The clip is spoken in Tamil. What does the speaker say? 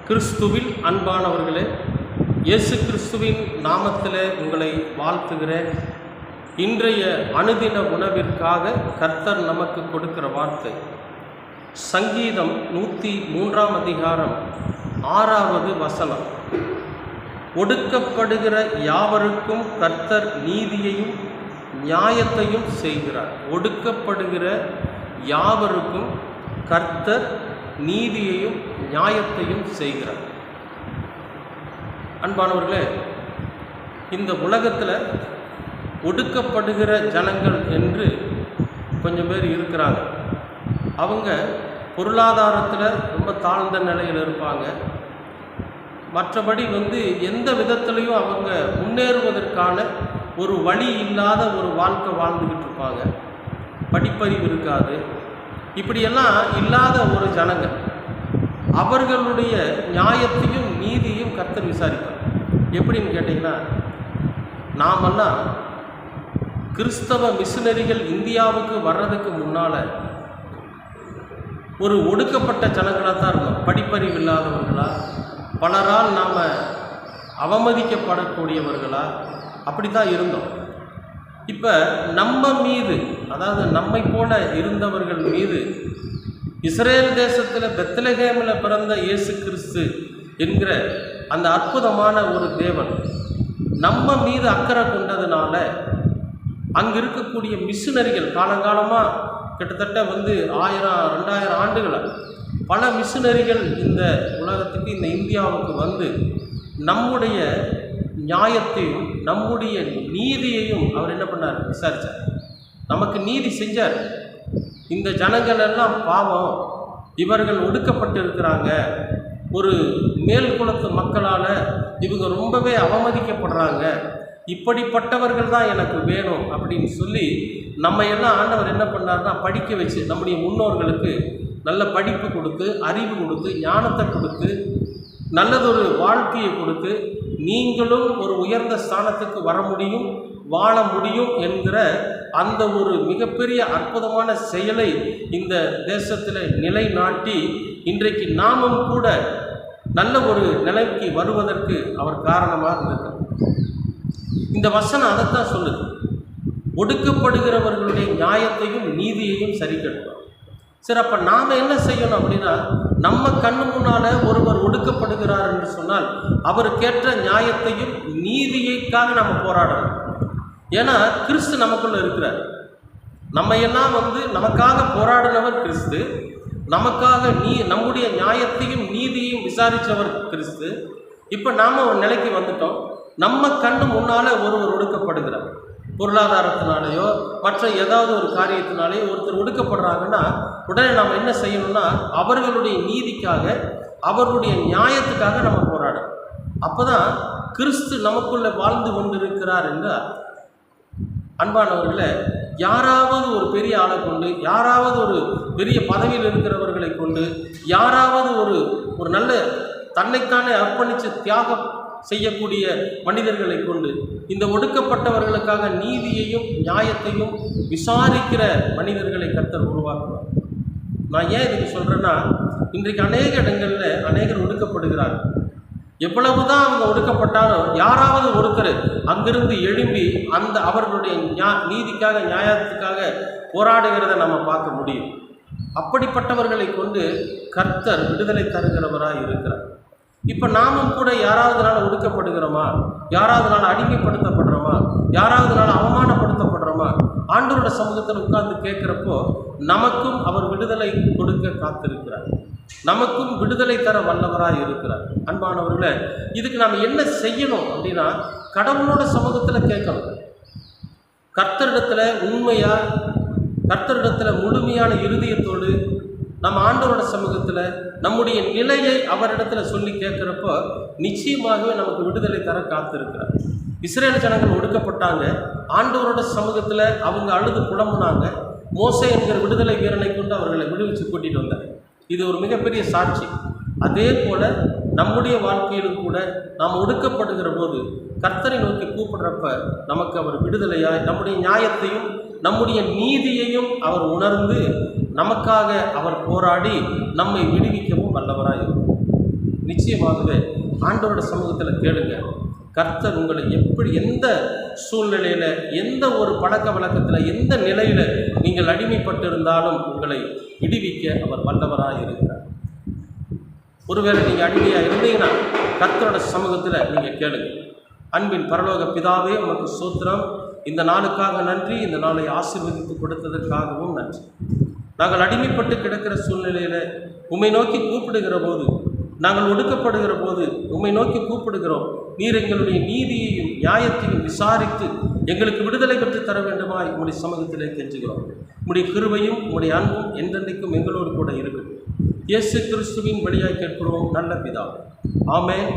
கிறிஸ்துவில் அன்பானவர்களே, இயேசு கிறிஸ்துவின் நாமத்திலே உங்களை வாழ்த்துகிறேன். இன்றைய அனுதின உணவிற்காக கர்த்தர் நமக்கு கொடுக்கிற வார்த்தை சங்கீதம் 103 அதிகாரம் 6வது வசனம். ஒடுக்கப்படுகிற யாவருக்கும் கர்த்தர் நீதியையும் நியாயத்தையும் செய்கிறார். ஒடுக்கப்படுகிற யாவருக்கும் கர்த்தர் நீதியையும் நியாயத்தையும் செய்கிறார். அன்பானவர்களே, இந்த உலகத்தில் ஒடுக்கப்படுகிற ஜனங்கள் என்று கொஞ்சம் பேர் இருக்கிறாங்க. அவங்க பொருளாதாரத்தில் ரொம்ப தாழ்ந்த நிலையில் இருப்பாங்க. மற்றபடி எந்த விதத்துலையும் அவங்க முன்னேறுவதற்கான ஒரு வழி இல்லாத ஒரு வாழ்க்கை வாழ்ந்துக்கிட்டு இருப்பாங்க. படிப்பறிவு இருக்காது. இப்படியெல்லாம் இல்லாத ஒரு ஜனங்கள், அவர்களுடைய நியாயத்தையும் நீதியையும் கர்த்தர் விசாரிப்பார். எப்படின்னு கேட்டிங்கன்னா, நாமெல்லாம் கிறிஸ்தவ மிஷினரிகள் இந்தியாவுக்கு வர்றதுக்கு முன்னால் ஒரு ஒடுக்கப்பட்ட ஜனங்களாக தான் இருந்தோம். படிப்பறிவு இல்லாதவர்களா, பலரால் நாம் அவமதிக்கப்படக்கூடியவர்களா, அப்படி தான் இருந்தோம். இப்போ நம்ம மீது, அதாவது நம்மை போல இருந்தவர்கள் மீது, இஸ்ரேல் தேசத்தில் பெத்லகேமில் பிறந்த இயேசு கிறிஸ்து என்கிற அந்த அற்புதமான ஒரு தேவன் நம்ம மீது அக்கறை கொண்டதுனால அங்கே இருக்கக்கூடிய மிஷினரிகள் காலங்காலமாக கிட்டத்தட்ட 1000-2000 ஆண்டுகளாக பல மிஷினரிகள் இந்த உலகத்துக்கு, இந்த இந்தியாவுக்கு நம்முடைய நியாயத்தையும் நம்முடைய நீதியையும் அவர் என்ன பண்ணார்? விசாரித்தார். நமக்கு நீதி செஞ்சார். இந்த ஜனங்கள் எல்லாம் பாவம், இவர்கள் ஒடுக்கப்பட்டு இருக்கிறாங்க, ஒரு மேல் குலத்து மக்களால் இவங்க ரொம்பவே அவமதிக்கப்படுறாங்க, இப்படிப்பட்டவர்கள் தான் எனக்கு வேணும் அப்படின்னு சொல்லி நம்ம எல்லாம் ஆண்டவர் என்ன பண்ணார்னா படிக்க வச்சு, நம்முடைய முன்னோர்களுக்கு நல்ல படிப்பு கொடுத்து, அறிவு கொடுத்து, ஞானத்தை கொடுத்து, நல்லதொரு வாழ்க்கையை கொடுத்து, நீங்களும் ஒரு உயர்ந்த ஸ்தானத்துக்கு வர முடியும், வாழ முடியும் என்கிற அந்த ஒரு மிகப்பெரிய அற்புதமான செயலை இந்த தேசத்தில் நிலைநாட்டி இன்றைக்கு நாமும் கூட நல்ல ஒரு நிலைக்கு வருவதற்கு அவர் காரணமாக இருந்திருக்கிறார். இந்த வசனம் அதைத்தான் சொல்லுது. ஒடுக்கப்படுகிறவர்களுடைய நியாயத்தையும் நீதியையும் சரி கட்டணும். சரி, அப்போ நாம் என்ன செய்யணும் அப்படின்னா, நம்ம கண்ணு முன்னால் ஒருவர் ஒடுக்கப்படுகிறார் என்று சொன்னால் அவருக்கேற்ற நியாயத்தையும் நீதியைக்காக நம்ம போராடணும். ஏன்னா கிறிஸ்து நமக்குள்ளே இருக்கிறார். நம்ம எல்லாம் நமக்காக போராடினவர் கிறிஸ்து, நமக்காக நம்முடைய நியாயத்தையும் நீதியையும் விசாரித்தவர் கிறிஸ்து. இப்போ நாம் ஒரு நிலைக்கு வந்துட்டோம். நம்ம கண்ணு முன்னால் ஒருவர் ஒடுக்கப்படுகிறார். பொருளாதாரத்தினாலேயோ மற்ற ஏதாவது ஒரு காரியத்தினாலேயோ ஒருத்தர் ஒடுக்கப்படுறாங்கன்னா உடனே நாம் என்ன செய்யணும்னா, அவர்களுடைய நீதிக்காக, அவர்களுடைய நியாயத்துக்காக நம்ம போராடணும். அப்போ தான் கிறிஸ்து நமக்குள்ளே வாழ்ந்து கொண்டிருக்கிறார் என்று அன்பானவர்களே, யாராவது ஒரு பெரிய ஆளை கொண்டு, யாராவது ஒரு பெரிய பதவியில் இருக்கிறவர்களை கொண்டு, யாராவது ஒரு நல்ல தன்னைத்தானே அர்ப்பணித்து தியாகம் செய்யக்கூடிய மனிதர்களை கொண்டு இந்த ஒடுக்கப்பட்டவர்களுக்காக நீதியையும் நியாயத்தையும் விசாரிக்கிற மனிதர்களை கர்த்தர் உருவாக்குவார். நான் ஏன் இதுக்கு சொல்கிறேன்னா, இன்றைக்கு அநேக இடங்களில் அநேகர் ஒடுக்கப்படுகிறார்கள். எவ்வளவுதான் அவங்க ஒடுக்கப்பட்டாலும் யாராவது ஒருத்தர் அங்கிருந்து எழும்பி அவர்களுடைய நீதிக்காக, நியாயத்துக்காக போராடுகிறத நம்ம பார்க்க முடியும். அப்படிப்பட்டவர்களை கொண்டு கர்த்தர் விடுதலை தருகிறவராக இருக்கிறார். இப்போ நாமும் கூட யாராவதுனால ஒடுக்கப்படுகிறோமா, யாராவதுனால அடிமைப்படுத்தப்படுறோமா, யாராவதுனால அவமானப்படுத்தப்படுறோமா, ஆண்டவரோட சமூகத்தில் உட்கார்ந்து கேட்குறப்போ நமக்கும் அவர் விடுதலை கொடுக்க காத்திருக்கிறார். நமக்கும் விடுதலை தர வல்லவராக இருக்கிறார். அன்பானவர்களே, இதுக்கு நாம் என்ன செய்யணும் அப்படின்னா, கடவுளோட சமூகத்தில் கேட்கணும். கர்த்தரிடத்தில் உண்மையாக, கர்த்தரிடத்தில் முழுமையான இருதயத்தோடு நம்ம ஆண்டவரோட சமூகத்தில் நம்முடைய நிலையை அவரிடத்தில் சொல்லி கேட்குறப்போ நிச்சயமாகவே நமக்கு விடுதலை தர காத்திருக்கிறார். இஸ்ரேல் ஜனங்கள் ஒடுக்கப்பட்டாங்க. ஆண்டவரோட சமூகத்தில் அவங்க அழுது புலம்புனாங்க. மோசே என்கிற விடுதலை வீரனை கொண்டு அவர்களை விடுவிச்சு கூட்டிகிட்டு வந்தார். இது ஒரு மிகப்பெரிய சாட்சி. அதே போல் நம்முடைய வாழ்க்கையிலும் கூட நாம் ஒடுக்கப்படுகிற போது கர்த்தரை நோக்கி கூப்பிடுறப்ப நமக்கு அவர் விடுதலையாய், நம்முடைய நியாயத்தையும் நம்முடைய நீதியையும் அவர் உணர்ந்து நமக்காக அவர் போராடி நம்மை விடுவிக்கவும் வல்லவராக இருக்கும். நிச்சயமாகவே ஆண்டவரோட சமூகத்தில் கேளுங்க. கர்த்தர் உங்களை எப்படி எந்த சூழ்நிலையில், எந்த ஒரு பழக்க வழக்கத்தில், எந்த நிலையில் நீங்கள் அடிமைப்பட்டிருந்தாலும் உங்களை விடுவிக்க அவர் வல்லவராக இருக்கிறார். ஒருவேளை நீங்கள் அடிமையாக இருந்தீங்கன்னா கர்த்தரோட சமூகத்தில் நீங்கள் கேளுங்க. அன்பின் பரலோக பிதாவே, உமக்கு ஸ்தோத்திரம். இந்த நாளுக்காக நன்றி. இந்த நாளை ஆசீர்வதித்து கொடுத்ததற்காகவும் நன்றி. நாங்கள் அடிமைப்பட்டு கிடக்கிற சூழ்நிலையில் உம்மை நோக்கி கூப்பிடுகிற போது, நாங்கள் ஒடுக்கப்படுகிற போது உம்மை நோக்கி கூப்பிடுகிறோம். நீர் எங்களுடைய நீதியையும் நியாயத்தையும் விசாரித்து எங்களுக்கு விடுதலை பெற்று தர வேண்டுமாய் உம்முடைய சமூகத்திலே கெஞ்சுகிறோம். உம்முடைய கிருபையும் உம்முடைய அன்பும் என்றென்றைக்கும் எங்களோடு கூட இருக்கும். இயேசு கிறிஸ்துவின் வழியாய் கேட்கிறோம் நல்ல பிதாவே. ஆமென்.